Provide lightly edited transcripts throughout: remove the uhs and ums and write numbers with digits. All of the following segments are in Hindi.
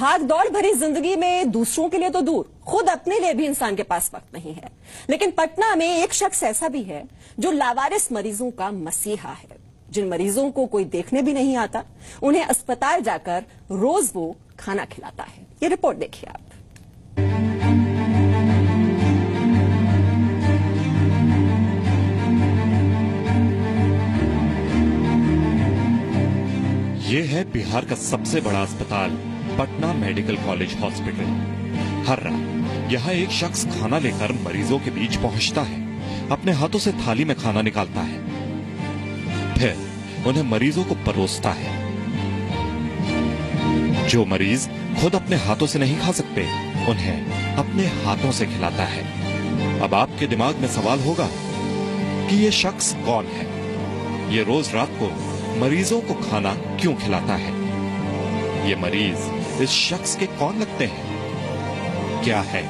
भाग दौड़ भरी जिंदगी में दूसरों के लिए तो दूर, खुद अपने लिए भी इंसान के पास वक्त नहीं है। लेकिन पटना में एक शख्स ऐसा भी है जो लावारिस मरीजों का मसीहा है। जिन मरीजों को कोई देखने भी नहीं आता, उन्हें अस्पताल जाकर रोज वो खाना खिलाता है। ये रिपोर्ट देखिए आप। ये है बिहार का सबसे बड़ा अस्पताल, पटना मेडिकल कॉलेज हॉस्पिटल। हर रात यहाँ एक शख्स खाना लेकर मरीजों के बीच पहुंचता है, अपने हाथों से थाली में खाना निकालता है, फिर उन्हें मरीजों को परोसता है। जो मरीज खुद अपने हाथों से नहीं खा सकते, उन्हें अपने हाथों से खिलाता है। अब आपके दिमाग में सवाल होगा कि ये शख्स कौन है? ये रोज रात को मरीजों को खाना क्यों खिलाता है? ये मरीज इस शख्स के कौन लगते हैं? क्या है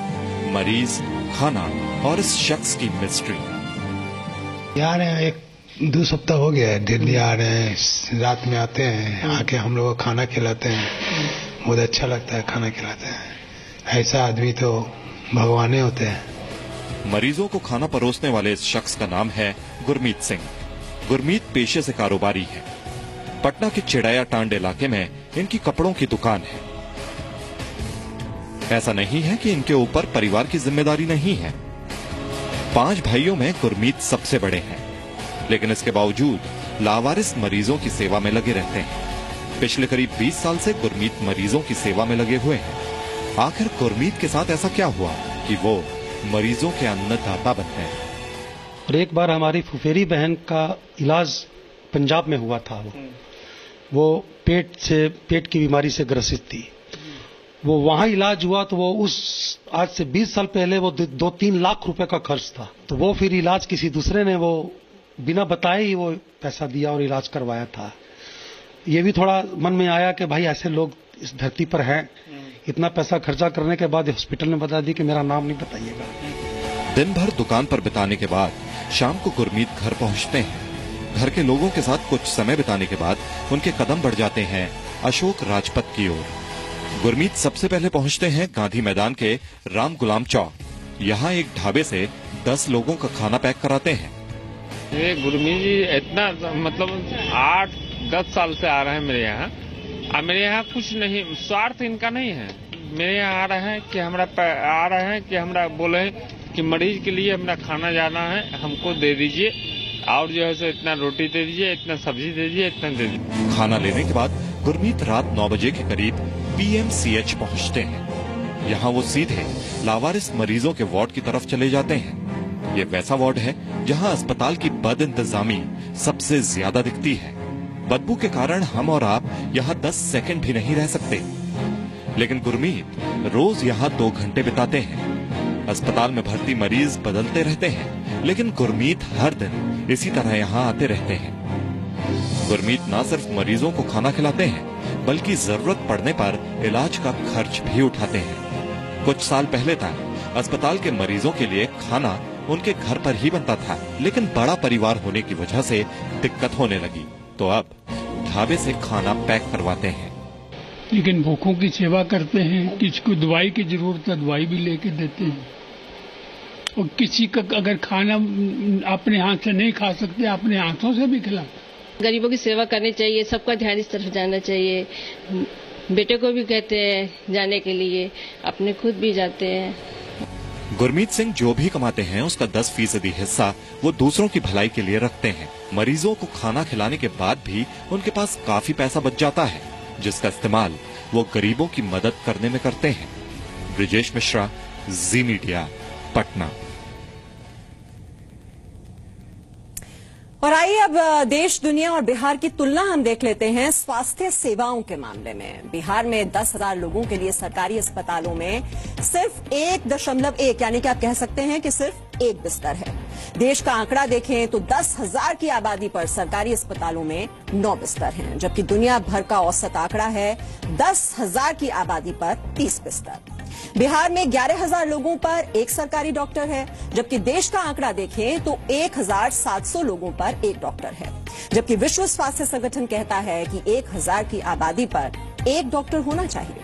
मरीज, खाना और इस शख्स की मिस्ट्री? यार एक 2 सप्ताह हो गया है, डेली आ रहे हैं, रात में आते हैं, आके हम लोग को खाना खिलाते हैं। बहुत अच्छा लगता है, खाना खिलाते हैं। ऐसा आदमी तो भगवान होते हैं। मरीजों को खाना परोसने वाले इस शख्स का नाम है गुरमीत सिंह। गुरमीत पेशे से कारोबारी है। पटना के चिड़ैया टांड इलाके में इनकी कपड़ों की दुकान है। ऐसा नहीं है कि इनके ऊपर परिवार की जिम्मेदारी नहीं है। 5 भाइयों में गुरमीत सबसे बड़े हैं, लेकिन इसके बावजूद लावारिस मरीजों की सेवा में लगे रहते हैं। पिछले करीब 20 साल से गुरमीत मरीजों की सेवा में लगे हुए हैं। आखिर गुरमीत के साथ ऐसा क्या हुआ कि वो मरीजों के अन्नदाता बन गए? और एक बार हमारी फुफेरी बहन का इलाज पंजाब में हुआ था। वो पेट की बीमारी से ग्रसित थी। वो वहां इलाज हुआ तो वो आज से 20 साल पहले वो 2-3 लाख रुपए का खर्च था। तो वो फिर इलाज किसी दूसरे ने वो बिना बताए ही वो पैसा दिया और इलाज करवाया था। ये भी थोड़ा मन में आया कि भाई ऐसे लोग इस धरती पर हैं। इतना पैसा खर्चा करने के बाद हॉस्पिटल ने बता दी कि मेरा नाम नहीं बताइएगा। दिन भर दुकान पर बिताने के बाद शाम को गुरमीत घर पहुंचते हैं। घर के लोगों के साथ कुछ समय बिताने के बाद उनके कदम बढ़ जाते हैं अशोक राजपथ की ओर। गुरमीत सबसे पहले पहुंचते हैं गांधी मैदान के राम गुलाम चौक। यहाँ एक ढाबे से 10 लोगों का खाना पैक कराते हैं। ये गुरमीत जी इतना मतलब 8-10 साल से आ रहे हैं मेरे यहाँ। मेरे यहाँ कुछ नहीं, स्वार्थ इनका नहीं है। मेरे यहाँ आ रहे हैं कि हमरा बोले कि मरीज के लिए हमरा खाना जाना है, हमको दे दीजिए, और जो है सो इतना रोटी दे दीजिए, इतना सब्जी दे दीजिए, इतना दे दीजिए। खाना लेने के बाद गुरमीत रात 9 बजे के करीब PMCH पहुंचते हैं। यहाँ वो सीधे लावारिस मरीजों के वार्ड की तरफ चले जाते हैं। ये वैसा वार्ड है जहाँ अस्पताल की बद इंतजामी सबसे ज्यादा दिखती है। बदबू के कारण हम और आप यहाँ 10 सेकंड भी नहीं रह सकते। लेकिन गुरमीत रोज यहाँ 2 घंटे बिताते हैं। अस्पताल में भर्ती मरीज बदलते रहते हैं, लेकिन गुरमीत हर दिन इसी तरह यहाँ आते रहते हैं। गुरमीत न सिर्फ मरीजों को खाना खिलाते हैं, बल्कि जरूरत पड़ने पर इलाज का खर्च भी उठाते हैं। कुछ साल पहले तक अस्पताल के मरीजों के लिए खाना उनके घर पर ही बनता था, लेकिन बड़ा परिवार होने की वजह से दिक्कत होने लगी, तो अब ढाबे से खाना पैक करवाते हैं। लेकिन भूखों की सेवा करते हैं। किसी को दवाई की जरूरत है, दवाई भी लेके देते हैं। और किसी का अगर खाना अपने हाथ से नहीं खा सकते, अपने हाथों से भी खिलाते। गरीबों की सेवा करनी चाहिए, सबका ध्यान इस तरफ जाना चाहिए। बेटे को भी कहते हैं जाने के लिए, अपने खुद भी जाते हैं। गुरमीत सिंह जो भी कमाते हैं उसका 10% हिस्सा वो दूसरों की भलाई के लिए रखते हैं। मरीजों को खाना खिलाने के बाद भी उनके पास काफी पैसा बच जाता है, जिसका इस्तेमाल वो गरीबों की मदद करने में करते हैं। ब्रिजेश मिश्रा, जी मीडिया, पटना। और आइए अब देश, दुनिया और बिहार की तुलना हम देख लेते हैं स्वास्थ्य सेवाओं के मामले में। बिहार में 10,000 लोगों के लिए सरकारी अस्पतालों में सिर्फ 1.1 यानी कि आप कह सकते हैं कि सिर्फ 1 बिस्तर है। देश का आंकड़ा देखें तो 10,000 की आबादी पर सरकारी अस्पतालों में 9 बिस्तर हैं, जबकि दुनिया भर का औसत आंकड़ा है 10,000 की आबादी पर 30 बिस्तर। बिहार में 11,000 लोगों पर 1 सरकारी डॉक्टर है, जबकि देश का आंकड़ा देखें तो 1,700 लोगों पर 1 डॉक्टर है। जबकि विश्व स्वास्थ्य संगठन कहता है कि 1,000 की आबादी पर 1 डॉक्टर होना चाहिए।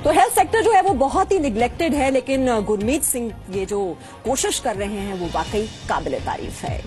तो हेल्थ सेक्टर जो है वो बहुत ही निग्लेक्टेड है, लेकिन गुरमीत सिंह ये जो कोशिश कर रहे हैं वो वाकई काबिल तारीफ है।